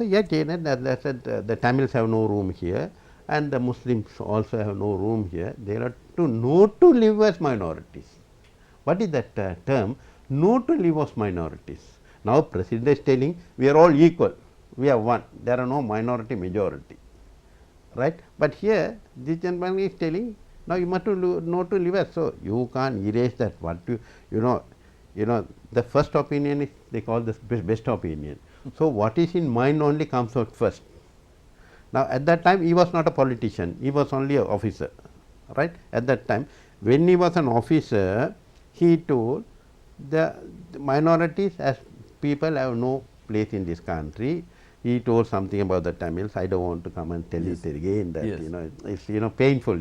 So yet the Tamils have no room here, and the Muslims also have no room here. They are to not to live as minorities. What is that term? Not to live as minorities. Now President is telling we are all equal. We are one. There are no minority majority, right? But here this gentleman is telling now you must to not to live as so. You can't erase that. What you know the first opinion is they call this best opinion. So what is in mind only comes out first. Now at that time he was not a politician, he was only an officer, right? At that time when he was an officer, he told the minorities as people have no place in this country. He told something about the Tamils. I don't want to come and tell it again that it's painful,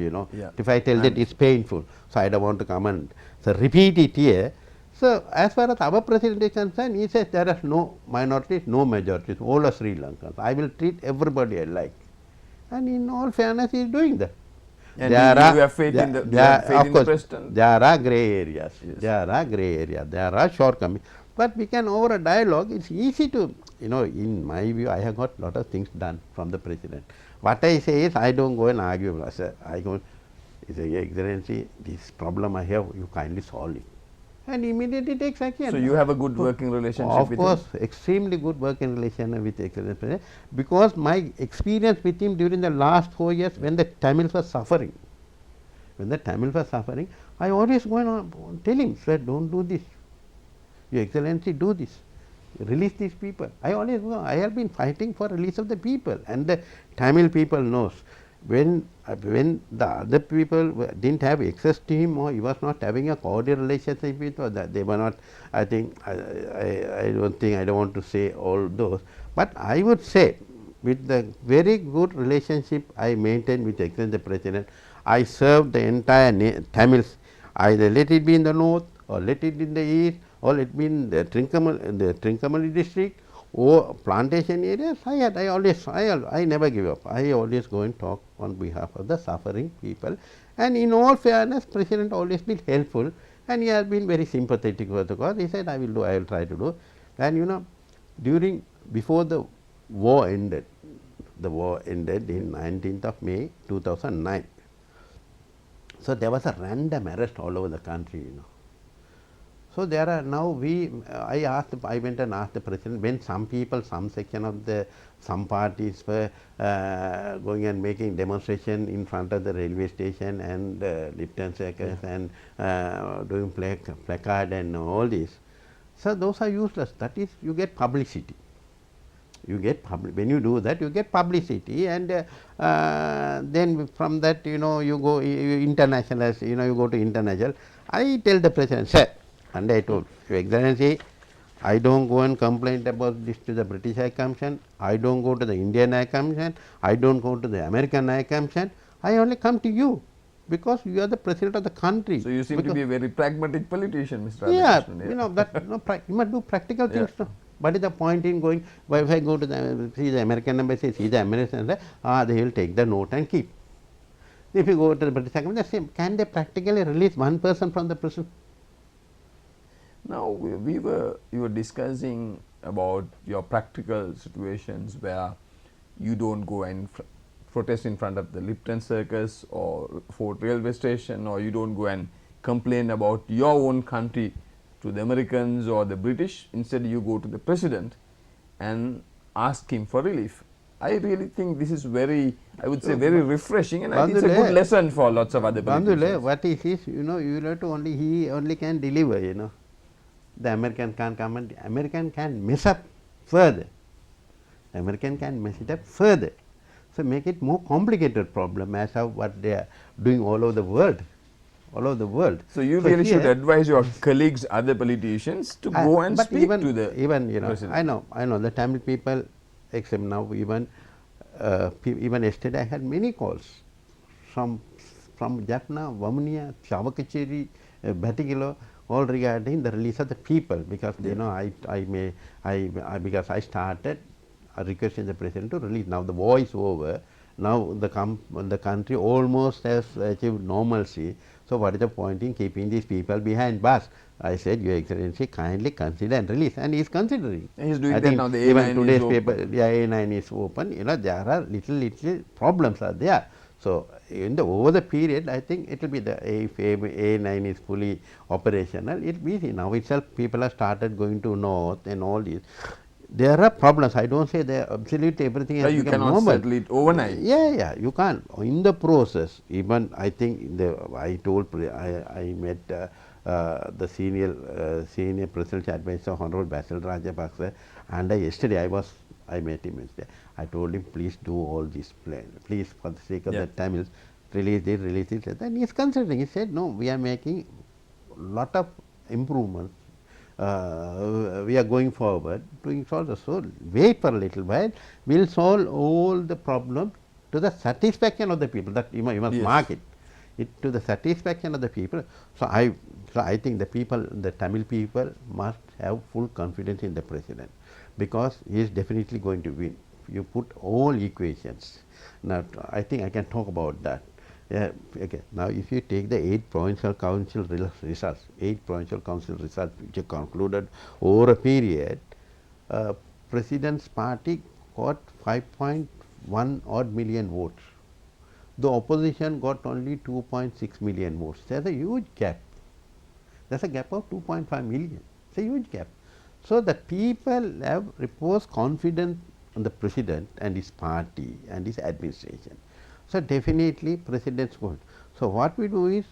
if I tell that it's painful, so I don't want to come and so repeat it here. So as far as our president is concerned, he says there are no minorities, no majorities, all are Sri Lankans. I will treat everybody alike, and in all fairness he is doing that. And you have faith in the president? There are grey areas, there are grey areas, there are shortcomings, but we can over a dialogue, it's easy to, in my view, I have got lot of things done from the president. What I say is, I don't go and argue, I go, Your Excellency, this problem I have, you kindly solve it. And immediately takes action. So you have a good working relationship with him? Of course, extremely good working relation with the Excellency President, because my experience with him during the last 4 years when the Tamils were suffering, I always go and tell him, sir, don't do this. Your Excellency, do this. Release these people. I always go. I have been fighting for release of the people, and the Tamil people knows when the other people didn't have access to him, or he was not having a cordial relationship with, or that they were not. I think I don't want to say all those, but I would say with the very good relationship I maintained with the Excellency President, I served the entire Tamils, either let it be in the north or let it be in the east, or let it be in the Trincomalee district or plantation areas. I never give up. I always go and talk on behalf of the suffering people, and in all fairness, President always been helpful, and he has been very sympathetic for the cause. He said, I will try to do. And before the war ended in 19th of May 2009. So there was a random arrest all over the country, So there are now I went and asked the president, when some people, some section of some parties were going and making demonstration in front of the railway station and Lipton circus and doing placard and all this. So those are useless. That is, you get publicity. When you do that, you get publicity, and then from that, you go international. You go to international. I tell the president, sir, and I told Your Excellency, I don't go and complain about this to the British High Commission. I don't go to the Indian High Commission. I don't go to the American High Commission. I only come to you, because you are the president of the country. So you seem to be a very pragmatic politician, Mr. Yeah, Radhakrishnan. you must do practical things. No? What is the point in going? Well, if I go to see the American embassy, see the American, they will take the note and keep. If you go to the British High, the same. Can they practically release one person from the prison? Now you were discussing about your practical situations where you don't go and protest in front of the Lipton Circus or Fort Railway Station, or you don't go and complain about your own country to the Americans or the British. Instead, you go to the president and ask him for relief. I really think this is very refreshing, and I think it's a good lesson for lots of other politicians. What he says, you have to he only can deliver, The American can't come, and the American can mess up further. American can mess it up further. So make it more complicated problem as of what they are doing all over the world. So you really should advise your colleagues, other politicians, to go and speak to the president. I know the Tamil people, except now even yesterday I had many calls from Jaffna, Vamnia, Chavakacheri, Batigilo, all regarding the release of the people, because because I started requesting the president to release. Now the war is over, Now the country almost has achieved normalcy. So what is the point in keeping these people behind bars? I said, Your Excellency, kindly consider and release, and he is considering. He is doing I that think now. The even A9 is today's open. paper, the A9 is open. You know, there are little problems are there. So in the over the period, I think it will be if A9 is fully operational, it will be easy. Now itself, people have started going to north and all this. There are problems. I don't say they absolutely everything has You become cannot normal. settle it overnight. Yeah, you can't. In the process, even I think I told I met the senior presidential advisor Honorable Basil Rajapaksa, and yesterday I met him yesterday. I told him, please do all this plan. Please, for the sake of the Tamils, release it. Then he is considering. He said, no, we are making lot of improvements. We are going forward to solve the so wait for a little while. We will solve all the problems to the satisfaction of the people. That you must mark it to the satisfaction of the people. So I think the people, the Tamil people, must have full confidence in the president, because he is definitely going to win. You put all equations. Now I think I can talk about that. Yeah, okay. Now, if you take the 8 provincial council results, which are concluded over a period, President's party got 5.1 odd million votes. The opposition got only 2.6 million votes. There's a huge gap. There's a gap of 2.5 million. It's a huge gap. So the people have reposed confidence on the president and his party and his administration. So definitely president's going. So what we do is,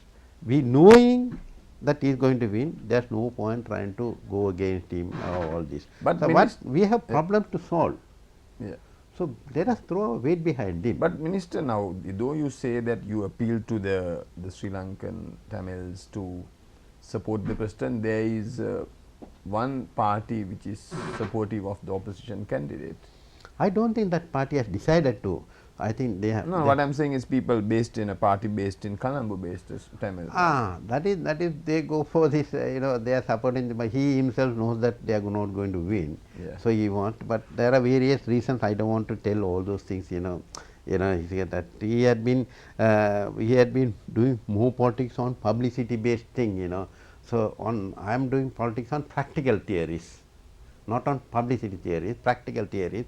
we knowing that he is going to win, there's no point trying to go against him or all this. But so what we have problems to solve. Yeah. So let us throw a weight behind him. But Minister, now though you say that you appeal to the Sri Lankan Tamils to support the president, there is one party which is supportive of the opposition candidate. I don't think that party has decided to. I think they have. No, what I am saying is people based in a party based in Colombo based Tamil. That is they go for this. They are supporting. But he himself knows that they are not going to win. Yeah. So he wants. But there are various reasons. I don't want to tell all those things. He said that he had been doing more politics on publicity based thing. So I am doing politics on practical theories, not on publicity theories, practical theories,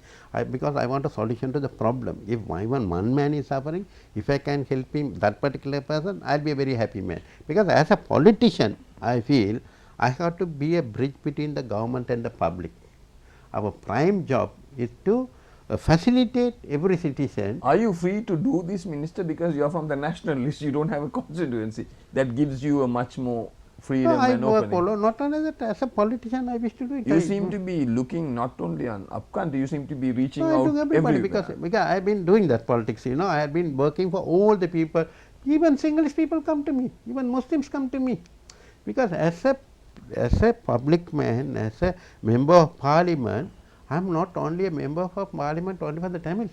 because I want a solution to the problem. If even one man is suffering, if I can help him, that particular person, I will be a very happy man. Because as a politician, I feel I have to be a bridge between the government and the public. Our prime job is to facilitate every citizen. Are you free to do this, Minister, because you are from the national list, you don't have a constituency? That gives you a much more freedom and opening. Not only that, as a politician I wish to do it. You seem to be looking not only on upcountry, you seem to be reaching out to everybody, everywhere. because I have been doing that politics. I have been working for all the people. Even Sinhalese people come to me, even Muslims come to me, because as a public man, as a member of parliament, I am not only a member of parliament only for the Tamils.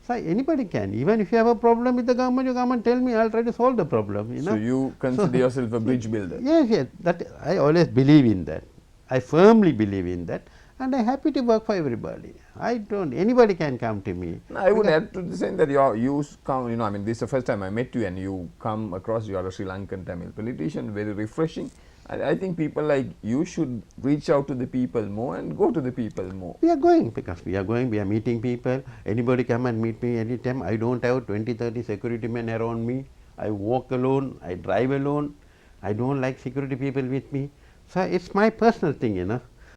So anybody can. Even if you have a problem with the government, you come and tell me, I will try to solve the problem. So you consider yourself a bridge builder? Yes. That I always believe in that. I firmly believe in that, and I am happy to work for everybody. Anybody can come to me. No, I would add to the saying that you come, I mean, this is the first time I met you and you come across, you are a Sri Lankan Tamil politician, very refreshing. I think people like you should reach out to the people more and go to the people more. We are going, we are meeting people. Anybody come and meet me anytime. I don't have 20, 30 security men around me. I walk alone, I drive alone. I don't like security people with me. So it's my personal thing,